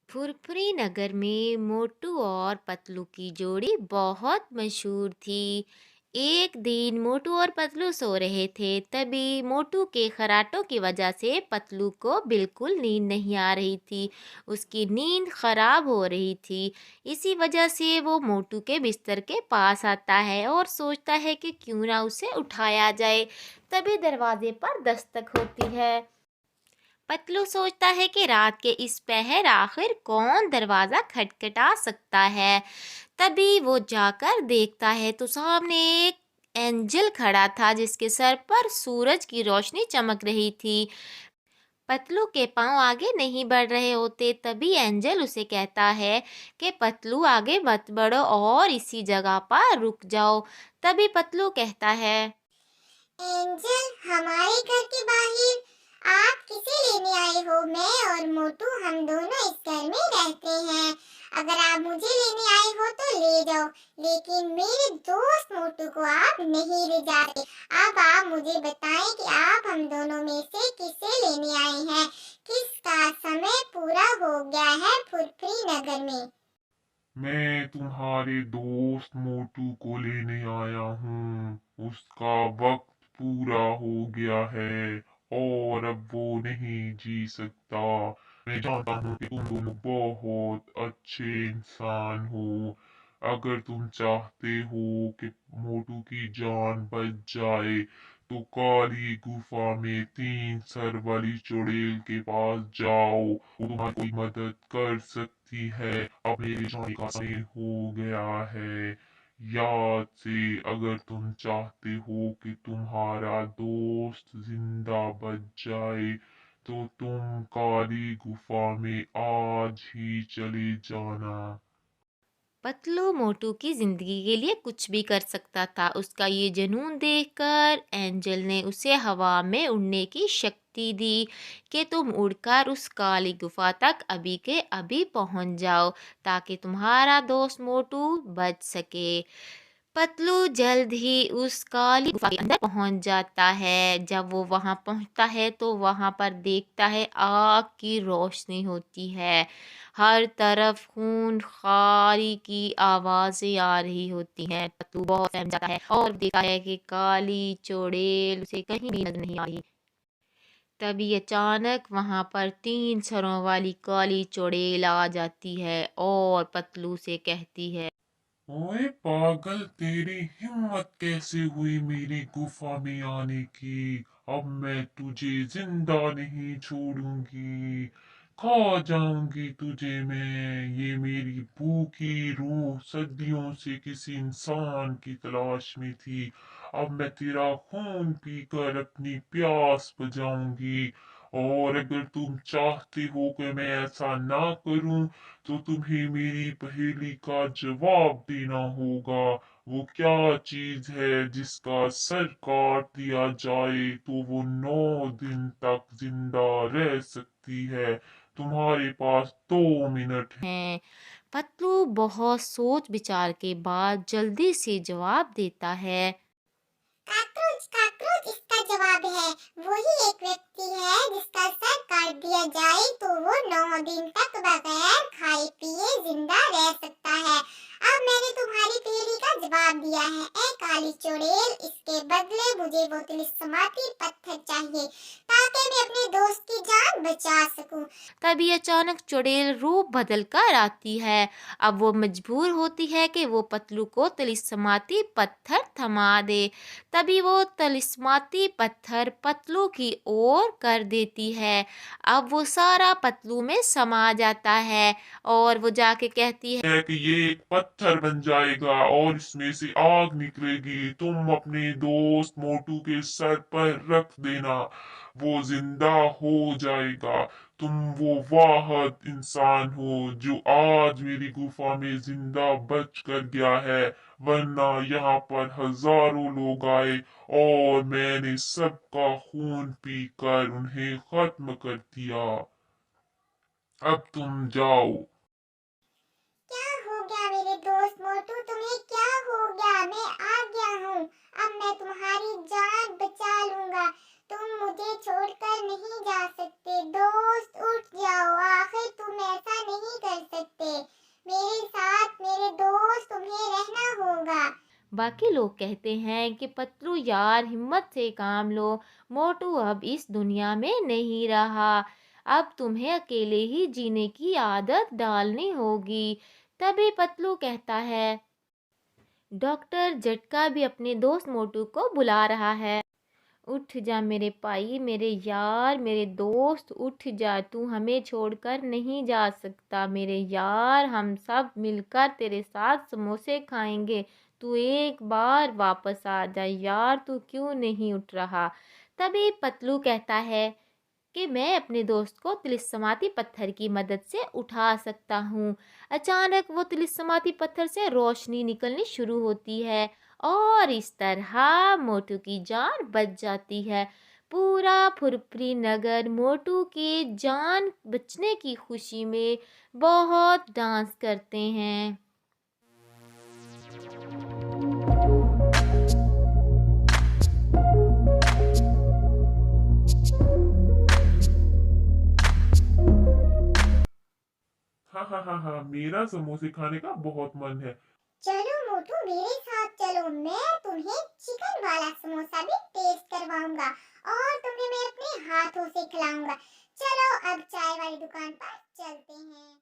फुरफुरी नगर में मोटू और पतलू की जोड़ी बहुत मशहूर थी। एक दिन मोटू और पतलू सो रहे थे, तभी मोटू के खराटों की वजह से पतलू को बिल्कुल नींद नहीं आ रही थी। उसकी नींद खराब हो रही थी। इसी वजह से वो मोटू के बिस्तर के पास आता है और सोचता है कि क्यों ना उसे उठाया जाए। तभी दरवाजे पर दस्तक होती है। पतलू सोचता है कि रात के इस पहर आखिर कौन दरवाजा खटखटा सकता है। तभी वो जाकर देखता है तो सामने एक एंजल खड़ा था, जिसके सर पर सूरज की रोशनी चमक रही थी। पतलू के पांव आगे नहीं बढ़ रहे होते। तभी एंजल उसे कहता है कि पतलू आगे मत बढ़ो और इसी जगह पर रुक जाओ। तभी पतलू कहता है, एंजल, हमारे घर के बाहर आप किसे लेने आए हो? मैं और मोटू हम दोनों इस घर में रहते हैं। अगर आप मुझे लेने आए हो तो ले जाओ, लेकिन मेरे दोस्त मोटू को आप नहीं ले जाते। अब आप मुझे बताएं कि आप हम दोनों में से किसे लेने आए हैं। किसका समय पूरा हो गया है फुरफुरी नगर में? मैं तुम्हारे दोस्त मोटू को लेने आया हूँ। उसका वक्त पूरा हो गया है और अब वो नहीं जी सकता। मैं जानता हूँ कि तुम दोनों बहुत अच्छे इंसान हो। अगर तुम चाहते हो कि मोटू की जान बच जाए तो काली गुफा में 3 सर वाली चुड़ैल के पास जाओ। वो तुम्हारी कोई मदद कर सकती है। अब मेरे जाने का समय हो गया है। याद से, अगर तुम चाहते हो कि तुम्हारा दोस्त जिंदा बच जाए तो तुम काली गुफा में आज ही चले जाना। पतलू मोटू की जिंदगी के लिए कुछ भी कर सकता था। उसका ये जुनून देखकर एंजल ने उसे हवा में उड़ने की शक्ति दी कि तुम उड़कर उस काली गुफा तक अभी के अभी पहुंच जाओ, ताकि तुम्हारा दोस्त मोटू बच सके। पतलू जल्द ही उस काली गुफा के अंदर पहुंच जाता है। जब वो वहां पहुंचता है तो वहां पर देखता है आग की रोशनी होती है। हर तरफ खून खारी की आवाजें आ रही होती हैं। पतलू बहुत सहम जाता है और देखता है कि काली चुड़ैल उसे कहीं भी नजर नहीं आ रही। तभी अचानक वहां पर 3 सरों वाली काली चुड़ैल आ जाती है और पतलू से कहती है, ओए पागल, तेरी हिम्मत कैसे हुई मेरी गुफा में आने की? अब मैं तुझे जिंदा नहीं छोड़ूंगी। खा जाऊंगी तुझे मैं। ये मेरी भूखी रूह सदियों से किसी इंसान की तलाश में थी। अब मैं तेरा खून पीकर अपनी प्यास बुझाऊंगी। और अगर तुम चाहते हो कि मैं ऐसा ना करूं तो तुम्हें मेरी पहेली का जवाब देना होगा। वो क्या चीज है जिसका सर काट दिया जाए तो वो 9 दिन तक जिंदा रह सकती है? तुम्हारे पास 2 मिनट है। हैं। पतलू बहुत सोच विचार के बाद जल्दी से जवाब देता है, काकरोच, काकरोच इसका जवाब है। वही एक व्यक्ति है जिसका सर काट दिया जाए तो वो 9 दिन तक बगैर खाए पिए जिंदा रह सकता है। अब मैंने तुम्हारी पहेली का जवाब दिया है। ए काली चुड़ैल, इसके बदले मुझे वो तिलिस्माती पत्थर चाहिए ताकि मैं अपने दोस्त की जान बचा सकूं। तभी अचानक चुड़ैल रूप बदल कर आती है। अब वो मजबूर होती है कि वो पतलू को तिलिस्माती पत्थर थमा दे। तभी वो तिलिस्माती पत्थर पतलू की ओर कर देती है। अब वो सारा पतलू में समा जाता है और वो जाके कहती है कि ये एक पत्थर बन जाएगा और इसमें से आग निकलेगी। तुम अपने दोस्त मोटू के सर पर रख देना, वो जिंदा हो जाएगा। तुम वो वाहद इंसान हो जो आज मेरी गुफा में जिंदा बच कर गया है, वरना यहाँ पर हजारों लोग आए और मैंने सबका खून पीकर उन्हें खत्म कर दिया। अब तुम जाओ। क्या हो गया मेरे दोस्त मोटू? तुम्हें क्या हो गया? मैं आ गया हूँ। अब मैं तुम्हारी जान बचा लूंगा। तुम मुझे छोड़कर नहीं जा सकते। दोस्त, उठ जाओ। आखिर तुम ऐसा नहीं बाकी लोग कहते हैं कि पतलू यार हिम्मत से काम लो, मोटू अब इस दुनिया में नहीं रहा, अब तुम्हें अकेले ही जीने की आदत डालनी होगी। तभी पतलू कहता है, डॉक्टर झटका भी अपने दोस्त मोटू को बुला रहा है। उठ जा मेरे भाई, मेरे यार, मेरे दोस्त, उठ जा, तू हमें छोड़कर नहीं जा सकता मेरे यार, हम सब मिलकर तेरे साथ समोसे खाएंगे, तू एक बार वापस आ जा यार, तू क्यों नहीं उठ रहा। तभी पतलू कहता है कि मैं अपने दोस्त को तिलिस्माती पत्थर की मदद से उठा सकता हूँ। अचानक वो तिलिस्माती पत्थर से रोशनी निकलनी शुरू होती है और इस तरह मोटू की जान बच जाती है। पूरा फुरफुरी नगर मोटू के जान बचने की खुशी में बहुत डांस करते हैं। हाँ हाँ हाँ हाँ, मेरा समोसे खाने का बहुत मन है। चलो मोटू मेरे साथ चलो, मैं तुम्हें चिकन वाला समोसा भी टेस्ट करवाऊंगा और तुम्हें मैं अपने हाथों से खिलाऊंगा। चलो अब चाय वाली दुकान पर चलते हैं।